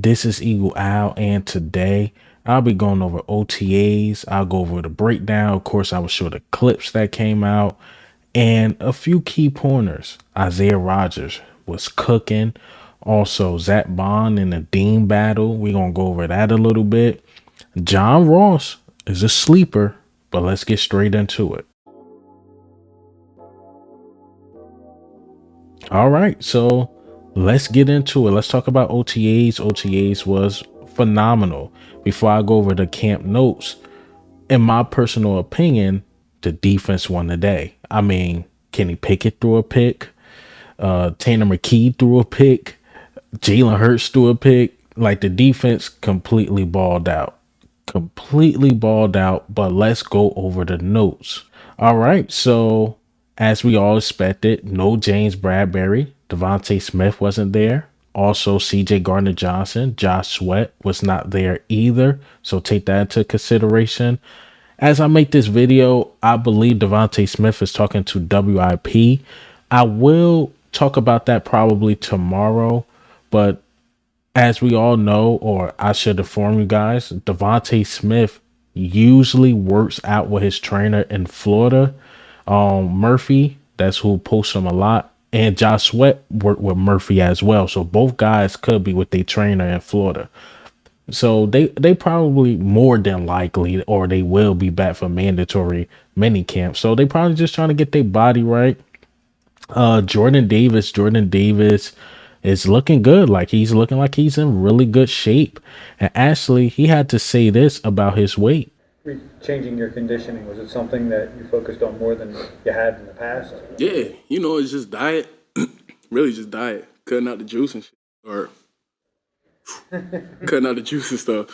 This is Eagle Owl, and today I'll be going over OTAs. I'll go over the breakdown. Of course, I will show the clips that came out and a few key pointers. Isaiah Rodgers was cooking. Also, Zach Baun in the Dean battle. We're going to go over that a little bit. John Ross is a sleeper, but let's get straight into it. All right, so let's get into it. Let's talk about OTAs. OTAs was phenomenal. Before I go over the camp notes, in my personal opinion, the defense won the day. I mean, Kenny Pickett threw a pick. Tanner McKee threw a pick. Jalen Hurts threw a pick. Like, the defense completely balled out. But let's go over the notes. All right, so as we all expected, no James Bradbury. Devontae Smith wasn't there. Also, CJ Gardner-Johnson, Josh Sweat was not there either. So take that into consideration. As I make this video, I believe Devontae Smith is talking to WIP. I will talk about that probably tomorrow. But as we all know, or I should inform you guys, Devontae Smith usually works out with his trainer in Florida. Murphy, that's who posts him a lot, and Josh Sweat worked with Murphy as well. So both guys could be with their trainer in Florida. So they probably more than likely, or they will be back for mandatory mini camp. So they probably just trying to get their body right. Jordan Davis is looking good. He's looking like he's in really good shape. And actually, he had to say this about his weight. Changing your conditioning, was it something that you focused on more than you had in the past? Yeah, it's just diet. Really just diet. Cutting out the juice and shit. Or cutting out the juice and stuff.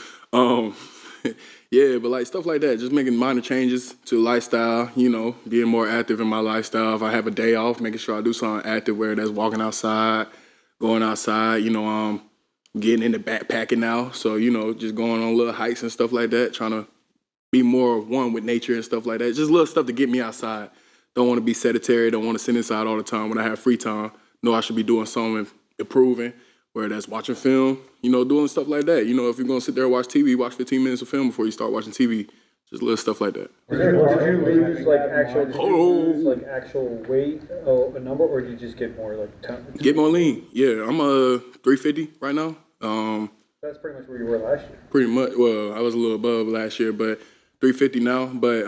Yeah, but stuff like that. Just making minor changes to lifestyle, being more active in my lifestyle. If I have a day off, making sure I do something active, where that's walking outside, going outside, getting into backpacking now. So, just going on little hikes and stuff like that, trying to be more one with nature and stuff like that. Just little stuff to get me outside. Don't want to be sedentary. Don't want to sit inside all the time. When I have free time, know I should be doing something, improving, whether that's watching film, doing stuff like that. If you're going to sit there and watch TV, watch 15 minutes of film before you start watching TV. Just little stuff like that. Did you lose actual weight, a number, or did you just get more Get more lean. Yeah, I'm 350 right now. That's pretty much where you were last year. Pretty much. Well, I was a little above last year, but 350 now. But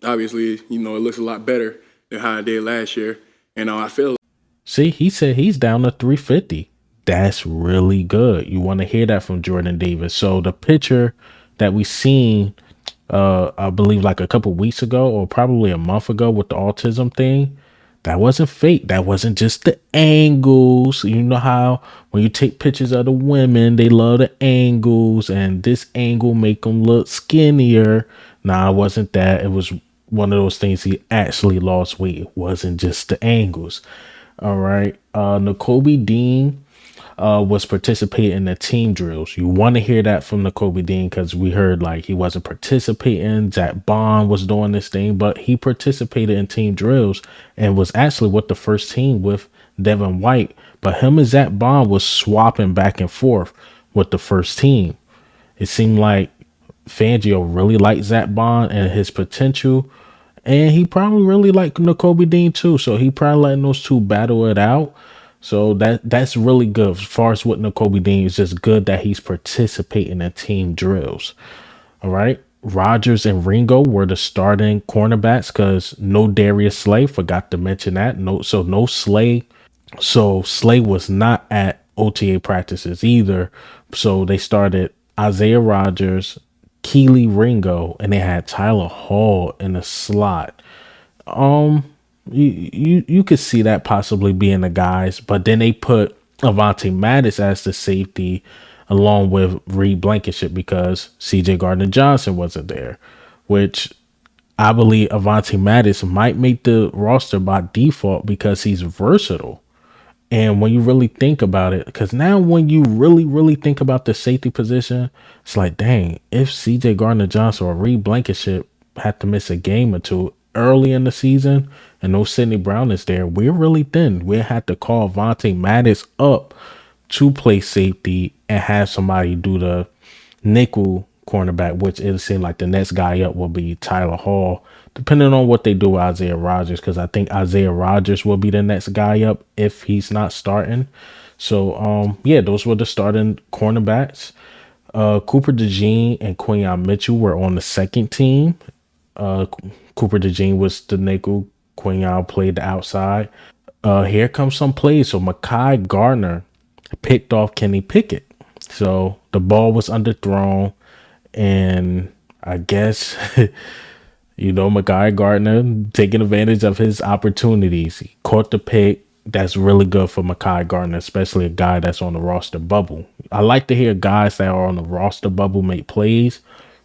obviously, it looks a lot better than how I did last year. And I feel. See, he said he's down to 350. That's really good. You want to hear that from Jordan Davis. So the picture that we seen, I believe a couple weeks ago or probably a month ago with the autism thing, that wasn't fake. That wasn't just the angles. You know how when you take pictures of the women, they love the angles, and this angle make them look skinnier. Nah, it wasn't that. It was one of those things. He actually lost weight. It wasn't just the angles. All right. Nakobe Dean was participating in the team drills. You want to hear that from Nakobe Dean, because we heard he wasn't participating. Zach Baun was doing this thing, but he participated in team drills and was actually with the first team with Devin White. But him and Zach Baun was swapping back and forth with the first team. It seemed like Fangio really liked Zach Baun and his potential, and he probably really liked Nakobe Dean too. So he probably letting those two battle it out. So that's really good. As far as what Nakobe Dean, is just good that he's participating in team drills. All right. Rodgers and Ringo were the starting cornerbacks because no Darius Slay. Forgot to mention that. No Slay. So Slay was not at OTA practices either. So they started Isaiah Rodgers, Keely Ringo, and they had Tyler Hall in the slot. You could see that possibly being the guys, but then they put Avonte Maddox as the safety along with Reed Blankenship because CJ Gardner-Johnson wasn't there, which I believe Avonte Maddox might make the roster by default because he's versatile. And when you really think about it, because now when you really think about the safety position, it's like, dang, if CJ Gardner-Johnson or Reed Blankenship had to miss a game or two early in the season and no Sidney Brown is there, we're really thin. We had to call Avonte Maddox up to play safety and have somebody do the nickel cornerback, which it seemed like the next guy up will be Tyler Hall, depending on what they do with Isaiah Rodgers, because I think Isaiah Rodgers will be the next guy up if he's not starting. So yeah, those were the starting cornerbacks. Cooper DeJean and Quinyon Mitchell were on the second team. Uh, Cooper DeJean was the nickel. Quinyon played the outside. Here comes some plays. So Mekhi Gardner picked off Kenny Pickett. So the ball was underthrown, and I guess Mekhi Gardner taking advantage of his opportunities. He caught the pick. That's really good for Mekhi Gardner, especially a guy that's on the roster bubble. I like to hear guys that are on the roster bubble make plays,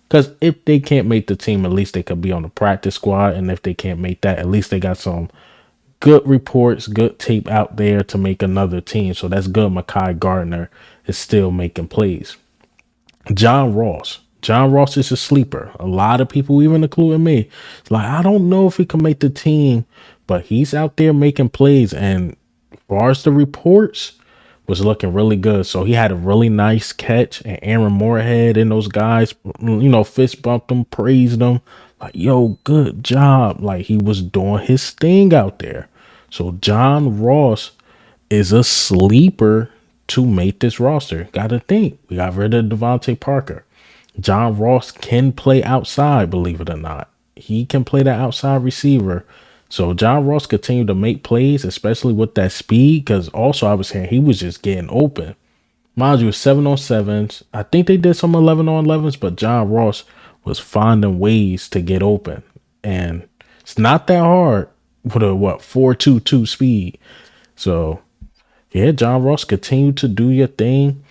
because if they can't make the team, at least they could be on the practice squad. And if they can't make that, at least they got some good reports, good tape out there to make another team. So that's good. Mekhi Gardner is still making plays. John Ross. John Ross is a sleeper. A lot of people, even including me, it's like, I don't know if he can make the team, but he's out there making plays. And as far as the reports, was looking really good. So he had a really nice catch, and Aaron Moorhead and those guys, fist bumped him, praised him, like, yo, good job. Like, he was doing his thing out there. So John Ross is a sleeper to make this roster. Gotta think. We got rid of Devontae Parker. John Ross can play outside, believe it or not. He can play the outside receiver. So John Ross continued to make plays, especially with that speed, because also I was hearing he was just getting open. Mind you, 7-on-7s. I think they did some 11-on-11s, but John Ross was finding ways to get open. And it's not that hard with a 4.22 speed. So yeah, John Ross continued to do your thing.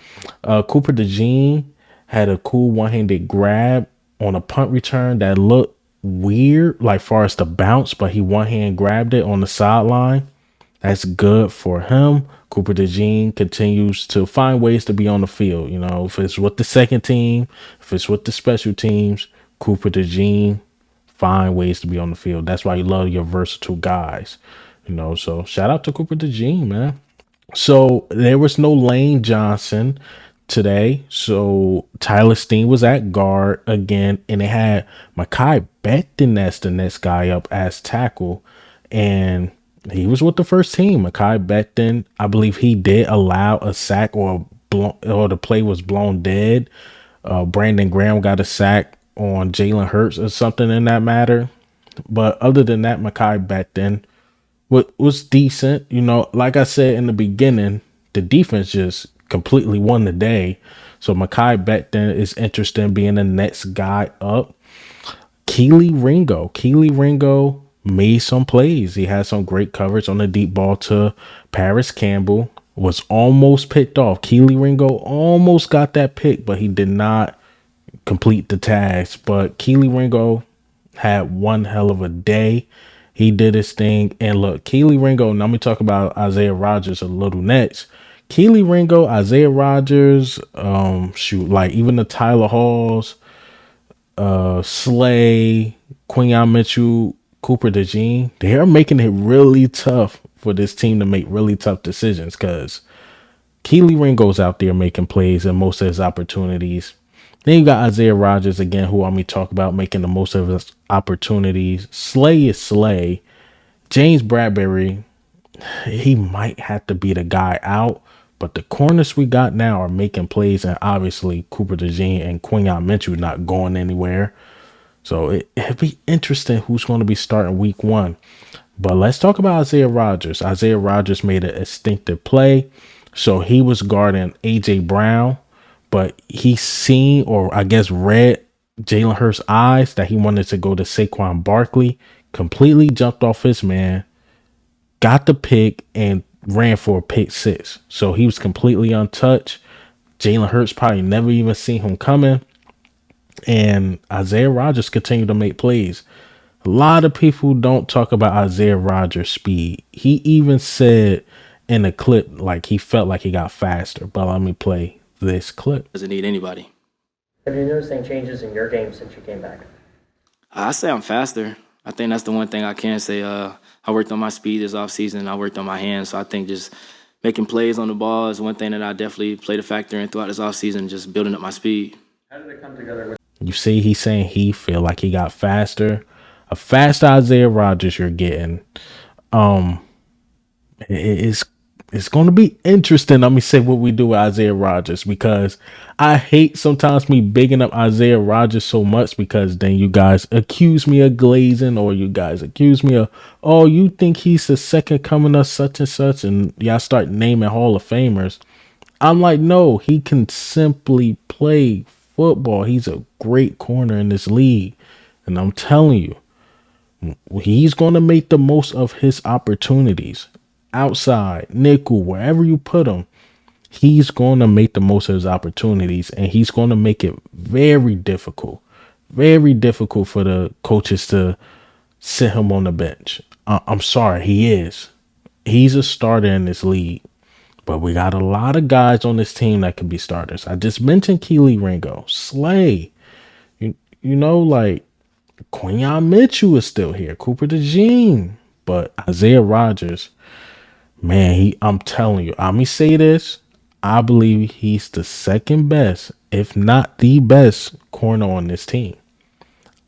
Cooper DeJean had a cool one-handed grab on a punt return that looked weird, like far as the bounce, but he one-hand grabbed it on the sideline. That's good for him. Cooper DeJean continues to find ways to be on the field. If it's with the second team, if it's with the special teams, Cooper DeJean find ways to be on the field. That's why you love your versatile guys. So shout out to Cooper DeJean, man. So there was no Lane Johnson today. So Tyler Steen was at guard again, and they had Mekhi Becton as the next guy up as tackle, and he was with the first team. Mekhi Becton, I believe he did allow a sack, or the play was blown dead. Brandon Graham got a sack on Jalen Hurts or something in that matter. But other than that, Mekhi Becton was decent. Like I said in the beginning, the defense just completely won the day. So Mekhi Becton is interested in being the next guy up. Keely Ringo made some plays. He had some great coverage on the deep ball to Paris Campbell. Was almost picked off. Keely Ringo almost got that pick, but he did not complete the task. But Keely Ringo had one hell of a day. He did his thing. And look, Keely Ringo, now let me talk about Isaiah Rodgers a little next. Keely Ringo, Isaiah Rodgers, like even the Tyler Halls, Slay, Quinyon Mitchell, Cooper DeJean, they are making it really tough for this team to make really tough decisions, because Keely Ringo's out there making plays and most of his opportunities. Then you got Isaiah Rodgers again, who I'm going to talk about making the most of his opportunities. Slay is Slay. James Bradbury, he might have to be the guy out, but the corners we got now are making plays, and obviously Cooper DeJean and Quinyon Mitchell not going anywhere. So it'd be interesting who's going to be starting week 1. But let's talk about Isaiah Rodgers. Isaiah Rodgers made an instinctive play. So he was guarding A.J. Brown, but he seen, or I guess read, Jalen Hurts' eyes that he wanted to go to Saquon Barkley. Completely jumped off his man, got the pick, and ran for a pick 6. So he was completely untouched. Jalen Hurts probably never even seen him coming. And Isaiah Rodgers continued to make plays. A lot of people don't talk about Isaiah Rodgers' speed. He even said in a clip like he felt like he got faster. But let me play this clip. Doesn't need anybody. Have you noticed any changes in your game since you came back? I say I'm faster. I think that's the one thing I can say. I worked on my speed this offseason. I worked on my hands. So I think just making plays on the ball is one thing that I definitely played a factor in throughout this offseason, just building up my speed. How did it come together with You see, he's saying he feel like he got faster. A fast Isaiah Rodgers you're getting. It's going to be interesting. Let me say what we do with Isaiah Rodgers, because I hate sometimes me bigging up Isaiah Rodgers so much, because then you guys accuse me of glazing, or you guys accuse me of, oh, you think he's the second coming of such and such, and y'all start naming Hall of Famers. I'm like, no, he can simply play football. He's a great corner in this league. And I'm telling you, he's going to make the most of his opportunities. Outside, nickel, wherever you put him, he's going to make the most of his opportunities. And he's going to make it very difficult for the coaches to sit him on the bench. I'm sorry, he is. He's a starter in this league. But we got a lot of guys on this team that can be starters. I just mentioned Keely Ringo, Slay. You know, like Quinyon Mitchell is still here, Cooper DeJean. But Isaiah Rodgers, man, I'm telling you, let me say this. I believe he's the second best, if not the best corner on this team.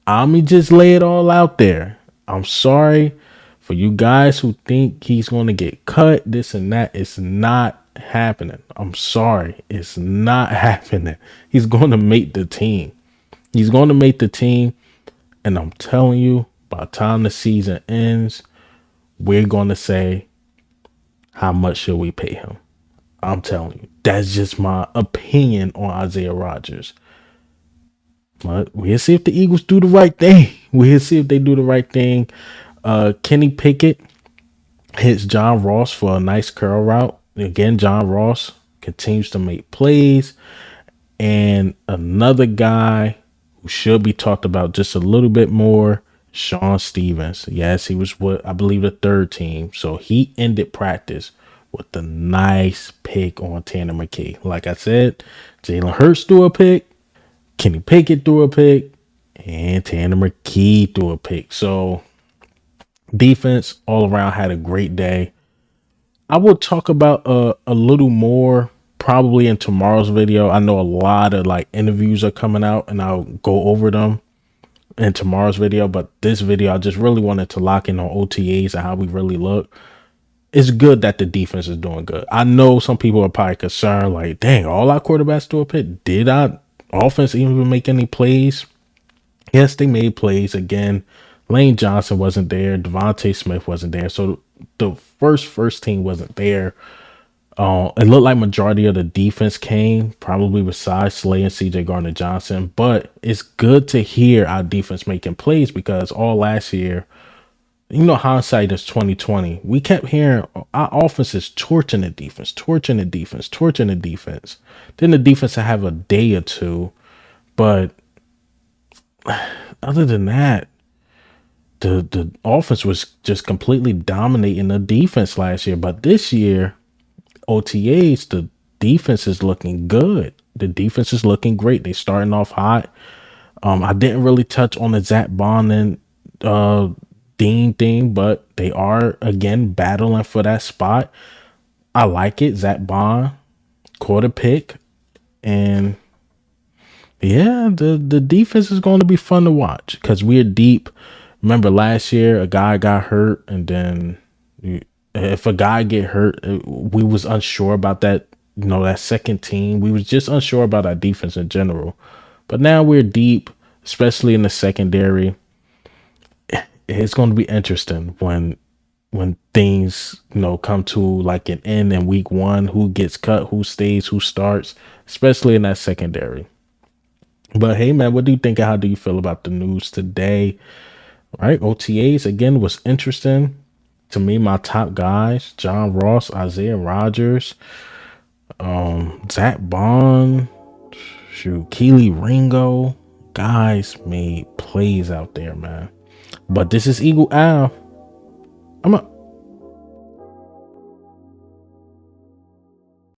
Let me just lay it all out there. I'm sorry for you guys who think he's going to get cut, this and that. It's not happening. I'm sorry. It's not happening. He's going to make the team. He's going to make the team. And I'm telling you, by the time the season ends, we're going to say, how much should we pay him? I'm telling you, that's just my opinion on Isaiah Rodgers. But we'll see if the Eagles do the right thing. We'll see if they do the right thing. Kenny Pickett hits John Ross for a nice curl route. Again, John Ross continues to make plays. And another guy who should be talked about just a little bit more, Sean Stevens. Yes, he was what I believe the third team. So he ended practice with a nice pick on Tanner McKee. Like I said, Jalen Hurts threw a pick, Kenny Pickett threw a pick, and Tanner McKee threw a pick. So defense all around had a great day. I will talk about a little more probably in tomorrow's video. I know a lot of like interviews are coming out, and I'll go over them in tomorrow's video. But this video, I just really wanted to lock in on OTAs and how we really look. It's good that the defense is doing good. I know some people are probably concerned, like, dang, all our quarterbacks threw a pick. Did our offense even make any plays? Yes, they made plays. Again, Lane Johnson wasn't there. Devontae Smith wasn't there. So the first team wasn't there. It looked like majority of the defense came, probably besides Slay and CJ Gardner-Johnson. But it's good to hear our defense making plays, because all last year, you know, hindsight is 2020. We kept hearing our offense is torching the defense. Then the defense will have a day or two. But other than that, the offense was just completely dominating the defense last year. But this year, OTAs, the defense is looking good. The defense is looking great. They starting off hot. I didn't really touch on the Zach Baun and Dean thing, but they are again battling for that spot. I like it. Zach Baun caught a pick, and yeah, the defense is going to be fun to watch because we're deep. Remember last year, a guy got hurt, and then if a guy get hurt, we was unsure about that. You know, that second team, we was just unsure about our defense in general. But now we're deep, especially in the secondary. It's going to be interesting when things, you know, come to like an end in week one. Who gets cut, who stays, who starts, especially in that secondary. But hey, man, what do you think? How do you feel about the news today? All right, OTAs again was interesting to me. My top guys: John Ross, Isaiah Rodgers, Zach Baun, Keely Ringo. Guys made plays out there, man. But this is Eagle Al. I'm